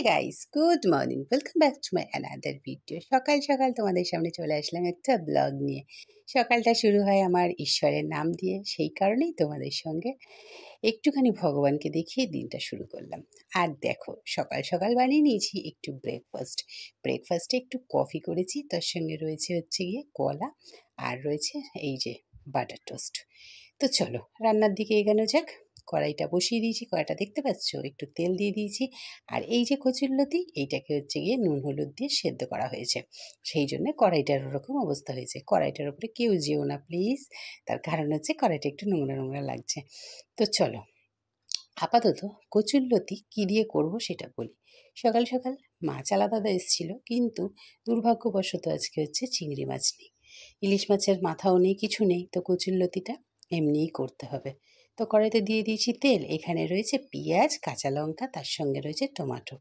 Guys, good morning, welcome back to my another video. সকাল সকাল তোমাদের সামনে চলে আসলাম একটা ব্লগ নিয়ে। সকালটা শুরু হয় আমার ঈশ্বরের নাম দিয়ে, সেই কারণেই তোমাদের সঙ্গে একটুখানি ভগবানকে দেখিয়ে দিনটা শুরু করলাম। আর দেখো, সকাল সকাল বানিয়ে নিয়েছি একটু ব্রেকফাস্টে একটু কফি করেছি, তার সঙ্গে রয়েছে গিয়ে কলা, আর রয়েছে এই যে বাটার টোস্ট। তো চলো রান্নার দিকে এগোনো যাক। কড়াইটা বসিয়ে দিয়েছি, কড়াইটা দেখতে পাচ্ছ, একটু তেল দিয়ে দিয়েছি। আর এই যে কচুরলতি, এইটাকে গিয়ে নুন হলুদ দিয়ে সেদ্ধ করা হয়েছে, সেই জন্য কড়াইটার ওরকম অবস্থা হয়েছে। কড়াইটার উপরে কেউ যেও না প্লিজ, তার কারণ হচ্ছে কড়াইটা একটু নোংরা নোংরা লাগছে। তো চলো আপাতত কচুরলতি কী দিয়ে করব সেটা বলি। সকাল সকাল মাছ আলাদা এসেছিল, কিন্তু দুর্ভাগ্যবশত আজকে চিংড়ি মাছ নেই, ইলিশ মাছের মাথাও নেই, কিছু নেই। তো কচুরলতিটা এমনিই করতে হবে। তো কড়াইতে দিয়ে দিয়েছি তেল, এখানে রয়েছে পেঁয়াজ, কাঁচা লঙ্কা, তার সঙ্গে রয়েছে টমেটো।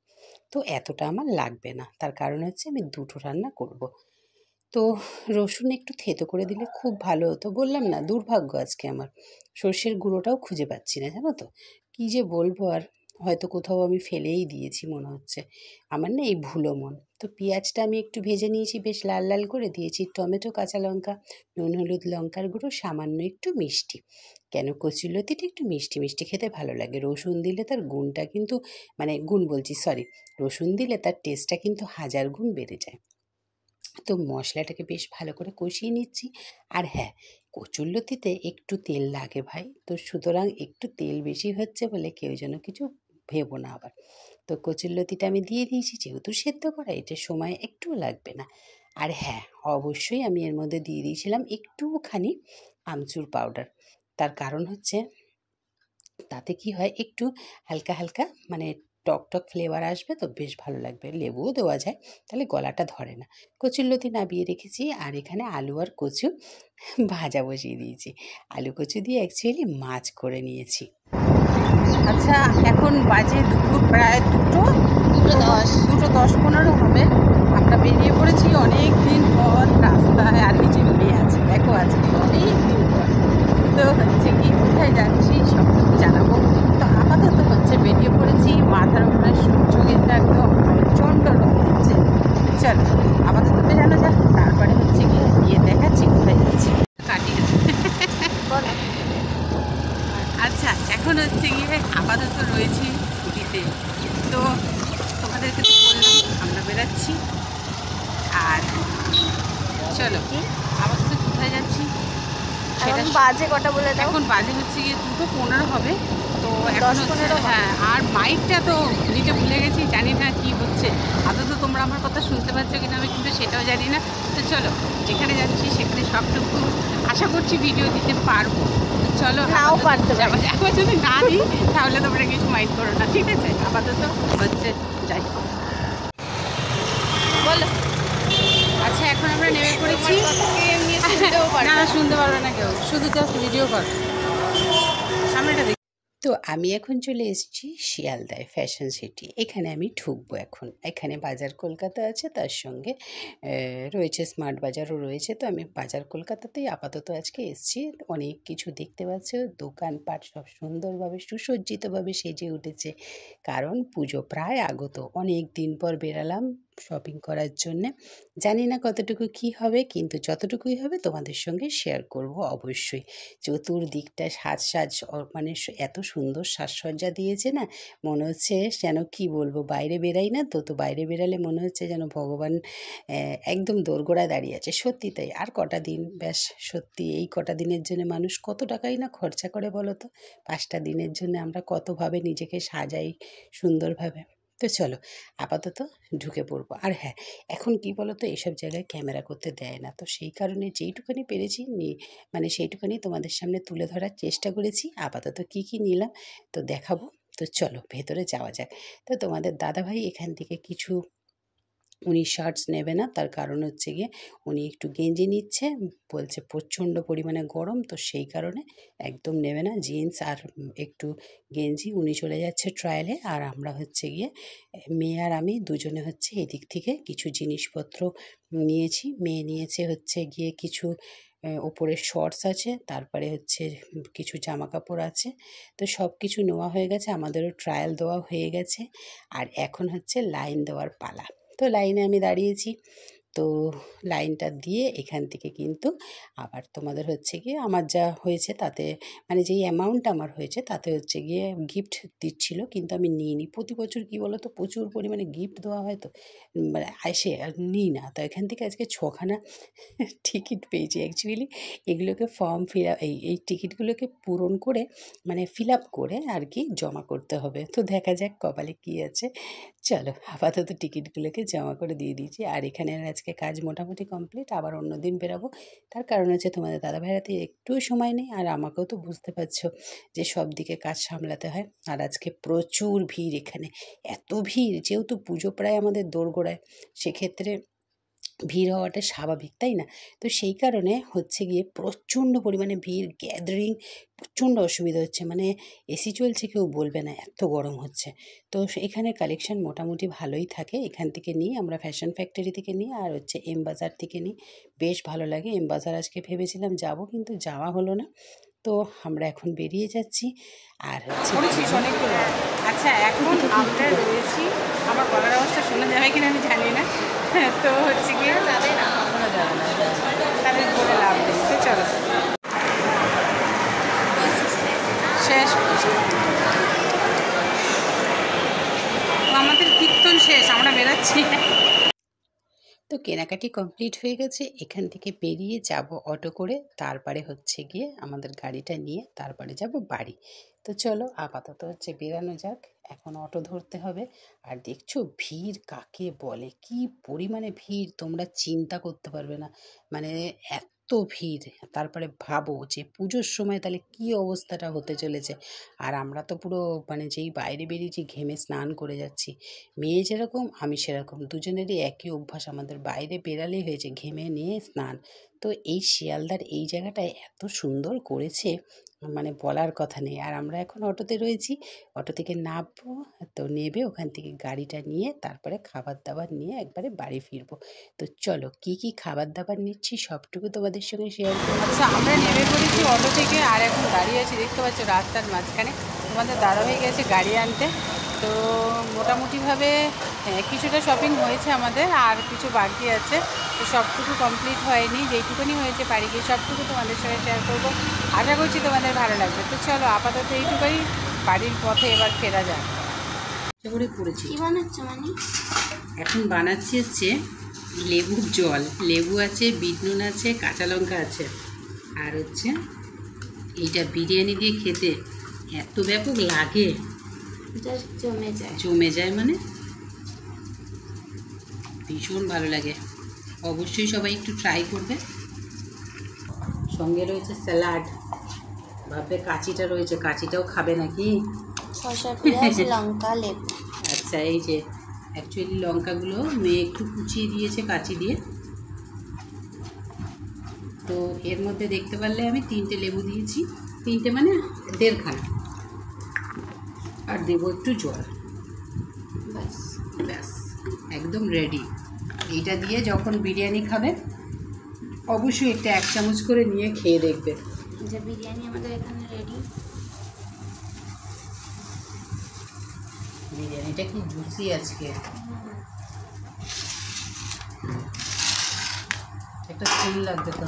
তো এতটা আমার লাগবে না, তার কারণ আমি দুটো রান্না করব। তো রসুন একটু থেতো করে দিলে খুব ভালো হতো, বললাম না দুর্ভাগ্য আজকে আমার, সর্ষের গুঁড়োটাও খুঁজে পাচ্ছি না, জানো তো কী যে বলবো। আর হয়তো কোথাও আমি ফেলেই দিয়েছি মনে হচ্ছে, আমার না এই ভুলো মন। তো পেঁয়াজটা আমি একটু ভেজে নিয়েছি, বেশ লাল লাল করে দিয়েছি, টমেটো, কাঁচা লঙ্কা, নুন হলুদ লঙ্কার গুঁড়ো, সামান্য একটু মিষ্টি। কেন কচুরলতিটা একটু মিষ্টি মিষ্টি খেতে ভালো লাগে, রসুন দিলে তার গুণটা কিন্তু, মানে গুণ বলছি সরি, রসুন দিলে তার টেস্টটা কিন্তু 1000 গুণ বেড়ে যায়। তো মশলাটাকে বেশ ভালো করে কষিয়ে নিচ্ছি। আর হ্যাঁ, কচুরলতিতে একটু তেল লাগে ভাই, তো সুতরাং একটু তেল বেশি হচ্ছে বলে কেউ যেন কিছু ভেবো না আবার। তো কচুরলতিটা আমি দিয়ে দিয়েছি, যেহেতু সেদ্ধ করা, এটার সময় একটুও লাগবে না। আর হ্যাঁ, অবশ্যই আমি এর মধ্যে দিয়ে দিয়েছিলাম একটুখানি আমচুর পাউডার। তার কারণ তাতে কি হয়, একটু হালকা হালকা মানে টক টক ফ্লেভার আসবে, তো বেশ ভালো লাগবে। লেবুও দেওয়া যায়, তাহলে গলাটা ধরে না। কচুরলতি নাবিয়ে রেখেছি, আর এখানে আলু আর কচু ভাজা বসিয়ে দিয়েছি। আলু কচু দিয়ে অ্যাকচুয়ালি মাছ করে নিয়েছি। আচ্ছা, এখন বাজে দুপুর প্রায় 2:10-2:10-15 হবে। আমরা বেরিয়ে পড়েছি অনেক দিন পর রাস্তায়, আর নিচে মেয়ে আছে, দেখো আজকে অনেক দিন পর। তো কি কোথায় যাচ্ছি সবটুকু জানাবো। তো আপাতত বেরিয়ে পড়েছি, মাথার উপরে সূর্য কিন্তু একদম প্রচণ্ড রোদ দিচ্ছে। চলো আপাতত বেরানো যাক, তারপরে গিয়ে দেখাচ্ছি কোথায় যাচ্ছি। কাটিয়ে বলো। আচ্ছা, এখন গিয়ে আপাতত রয়েছি স্কুটিতে। তো তোমাদেরকে তো বললাম আমরা বেরাচ্ছি। আর চলো আপাতত কোথায় যাচ্ছি এখন বাজে কটা বলে দাও। এখন বাজে গিয়ে 2:15 হবে। তো এখন হ্যাঁ, আর মাইকটা তো নিতে ভুলে গেছি, জানি না কি হচ্ছে। আদৌ তোমরা আমার কথা শুনতে পাচ্ছ কিনা আমি কিন্তু সেটাও জানি না। তো চলো, যেখানে যাচ্ছি সেখানে সবটুকু আশা করছি ভিডিও দিতে পারবো। চলো, নাও পারতে যাবো, একবার যদি না দিই তাহলে তোমরা কিছু মাইন্ড করো না, ঠিক আছে? আপাতত যাই, বলো। আচ্ছা, এখন আমরা নেমে পড়েছি। না, শুনতে পারবে না কেউ, শুধু জাস্ট ভিডিও কর, সামনেটা দেখি। তো আমি এখন চলে এসেছি শিয়ালদায় ফ্যাশন সিটি, এখানে আমি ঢুকবো এখন। এখানে বাজার কলকাতা আছে, তার সঙ্গে রয়েছে স্মার্ট বাজারও রয়েছে। তো আমি বাজার কলকাতাতেই আপাতত আজকে এসেছি। অনেক কিছু দেখতে পাচ্ছ, দোকানপাট সব সুন্দরভাবে সুসজ্জিতভাবে সেজে উঠেছে, কারণ পুজো প্রায় আগত। অনেক দিন পর বেরালাম শপিং করার জন্যে। জানি না কতটুকু কি হবে, কিন্তু যতটুকুই হবে তোমাদের সঙ্গে শেয়ার করব অবশ্যই। চতুর্দিকটা মানে এত সুন্দর সাজসজ্জা দিয়েছে না, মনে হচ্ছে যেন কি বলবো, বাইরে বেরাই না তো বাইরে বেরালে মনে হচ্ছে যেন ভগবান একদম দোরগোড়ায় দাঁড়িয়ে আছে। সত্যি তাই। আর কটা দিন, ব্যাস সত্যি এই কটা দিনের জন্য মানুষ কত টাকাই না খরচা করে বলো তো। 5টা দিনের জন্য আমরা কতভাবে নিজেকে সাজাই সুন্দরভাবে। তো চলো আপাতত ঢুকে পড়বো। আর হ্যাঁ, এখন কি বলো তো, এইসব জায়গায় ক্যামেরা করতে দেয় না, তো সেই কারণে যেইটুখানি পেরেছি মানে সেইটুখানি তোমাদের সামনে তুলে ধরার চেষ্টা করেছি। আপাতত কি কি নিলাম তো দেখাবো। তো চলো ভেতরে যাওয়া যাক। তো তোমাদের দাদাভাই এখান থেকে কিছু উনি শার্টস নেবে না, তার কারণ হচ্ছে গিয়ে উনি একটু গেঞ্জি নিচ্ছে, বলছে প্রচণ্ড পরিমাণে গরম, তো সেই কারণে একদম নেবে না জিন্স আর একটু গেঞ্জি। উনি চলে যাচ্ছে ট্রায়ালে, আর আমরা হচ্ছে গিয়ে মেয়ে আর আমি দুজনে হচ্ছে এদিক থেকে কিছু জিনিসপত্র নিয়েছি। মেয়ে নিয়েছে হচ্ছে গিয়ে কিছু ওপরের শর্টস আছে, তারপরে হচ্ছে কিছু জামা কাপড় আছে। তো সব কিছু নেওয়া হয়ে গেছে, আমাদেরও ট্রায়াল দেওয়া হয়ে গেছে, আর এখন হচ্ছে লাইন দেওয়ার পালা। তো লাইনে আমি দাঁড়িয়েছি, তো লাইনটা দিয়ে এখান থেকে কিন্তু আবার তোমাদের হচ্ছে গিয়ে আমার যা হয়েছে তাতে, মানে যেই অ্যামাউন্ট আমার হয়েছে তাতে হচ্ছে গিয়ে গিফট দিচ্ছিল, কিন্তু আমি নিইনি। প্রতি বছর কী বলো তো, প্রচুর পরিমাণে গিফট দেওয়া হয়, তো মানে আসে আর নিই না। তো এখান থেকে আজকে 6খানা টিকিট পেয়েছি। অ্যাকচুয়ালি এগুলোকে ফর্ম এই টিকিটগুলোকে পূরণ করে, মানে ফিল আপ করে আর কি জমা করতে হবে। তো দেখা যাক কপালে কী আছে। চলো, আপাতত টিকিটগুলোকে জমা করে দিয়ে দিয়েছি, আর এখানে আজকে কাজ মোটামুটি কমপ্লিট। আবার অন্য দিন বেরাবো, তার কারণ হচ্ছে তোমাদের দাদাভাইয়ের হাতে একটু সময় নেই, আর আমাকেও তো বুঝতে পারছো যে সব দিকে কাজ সামলাতে হয়। আর আজকে প্রচুর ভিড় এখানে, এত ভিড়, যেহেতু পুজো প্রায় আমাদের দোরগোড়ায়, সেক্ষেত্রে ভিড় হওয়াটা স্বাভাবিক, তাই না? তো সেই কারণে হচ্ছে গিয়ে প্রচণ্ড পরিমাণে ভিড়, গ্যাদারিং, প্রচণ্ড অসুবিধা হচ্ছে, মানে এসি চলছে কেউ বলবে না, এত গরম হচ্ছে। তো এখানে কালেকশন মোটামুটি ভালোই থাকে, এখান থেকে নিই আমরা, ফ্যাশন ফ্যাক্টরি থেকে নিই, আর হচ্ছে এম বাজার থেকে নিই, বেশ ভালো লাগে। এম বাজার আজকে ভেবেছিলাম যাব, কিন্তু যাওয়া হলো না। তো আমরা এখন বেরিয়ে যাচ্ছি, আর হচ্ছে অনেকগুলো। আচ্ছা, এখন আমরা রয়েছি, আমার গলার অবস্থা শোনা যাবে কিনা আমি জানি না, তো হচ্ছে গিয়ে যাবে না, শোনা যাবে না, তাদের বলে লাভ নেই। তো চলো, শেষ আমাদের কীর্তন শেষ, আমরা বেরোচ্ছি। তো কেনাকাটি কমপ্লিট হয়ে গেছে, এখান থেকে বেরিয়ে যাব অটো করে, তারপরে হচ্ছে গিয়ে আমাদের গাড়িটা নিয়ে তারপরে যাব বাড়ি। তো চলো, আপাতত হচ্ছে বেরানো যাক, এখন অটো ধরতে হবে। আর দেখছো ভিড় কাকে বলে, কি পরিমাণে ভিড় তোমরা চিন্তা করতে পারবে না, মানে এত ভিড়। তারপরে ভাবো যে পুজোর সময় তাহলে কি অবস্থাটা হতে চলেছে। আর আমরা তো পুরো মানে যেই বাইরে বেরিয়েছি ঘেমে স্নান করে যাচ্ছি, মেয়ে যেরকম আমি সেরকম, দুজনেরই একই অভ্যাস, আমাদের বাইরে বেরালেই হয়েছে ঘেমে নিয়ে স্নান। তো এই শিয়ালদার এই জায়গাটায় এত সুন্দর করেছে, মানে বলার কথা নেই। আর আমরা এখন অটোতে রয়েছি, অটো থেকে নামবো, তো নেবে ওখান থেকে গাড়িটা নিয়ে তারপরে খাবার দাবার নিয়ে একবারে বাড়ি ফিরবো। তো চলো, কি কি খাবার দাবার নিচ্ছি সবটুকু তোমাদের সঙ্গে শেয়ার করবো। আচ্ছা, আমরা নেমে পড়েছি অটো থেকে, আর এখন দাঁড়িয়ে আছি, দেখতে পাচ্ছ রাস্তার মাঝখানে। তোমাদের দাঁড়া হয়ে গেছে গাড়ি আনতে। তো মোটামুটিভাবে কিছুটা শপিং হয়েছে আমাদের, আর কিছু বাকি আছে, তো সবটুকু কমপ্লিট হয়নি, যেইটুকুনি হয়েছে বাড়ি গিয়ে সবটুকু তোমাদের সঙ্গে শেয়ার করবো। আশা করছি তোমাদের ভালো লাগবে। তো চলো, আপাতত এইটুকুই, বাড়ির পথে এবার ফেরা যায়। করে করেছি, কি বানাচ্ছ মানে? এখন বানাচ্ছি হচ্ছে লেবুর জল, লেবু আছে, বিট নুন আছে, কাঁচা লঙ্কা আছে, আর হচ্ছে এইটা বিরিয়ানি দিয়ে খেতে এত ব্যাপক লাগে, জমে যায়, মানে ভীষণ ভালো লাগে। অবশ্যই সবাই একটু ট্রাই করবে। সঙ্গে রয়েছে স্যালাড, ভাববে কাঁচিটা রয়েছে, কাঁচিটাও খাবে নাকি? শসা, পেঁয়াজ, লঙ্কা, লেবু। আচ্ছা, এই যে অ্যাকচুয়ালি লঙ্কাগুলো মেয়ে একটু কুচিয়ে দিয়েছে কাঁচি দিয়ে, তো এর মধ্যে দেখতে পারলে আমি 3টে লেবু দিয়েছি, 3টে মানে 1.5খানা, আর দেবো একটু জল, ব্যাস ব্যাস একদম রেডি। এইটা দিয়ে যখন বিরিয়ানি খাবে অবশ্যই একটা 1 চামচ করে নিয়ে খেয়ে দেখবে। যে বিরিয়ানি আমাদের এখানে রেডি। বিরিয়ানিটা কি জুসি আজকে, একটা স্টিল লাগবে তো।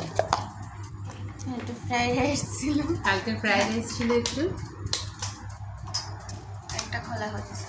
একটু ফ্রাইড রাইস ছিল, কালকে ফ্রাইড রাইস ছিল, একটু একটা খোলা হচ্ছে।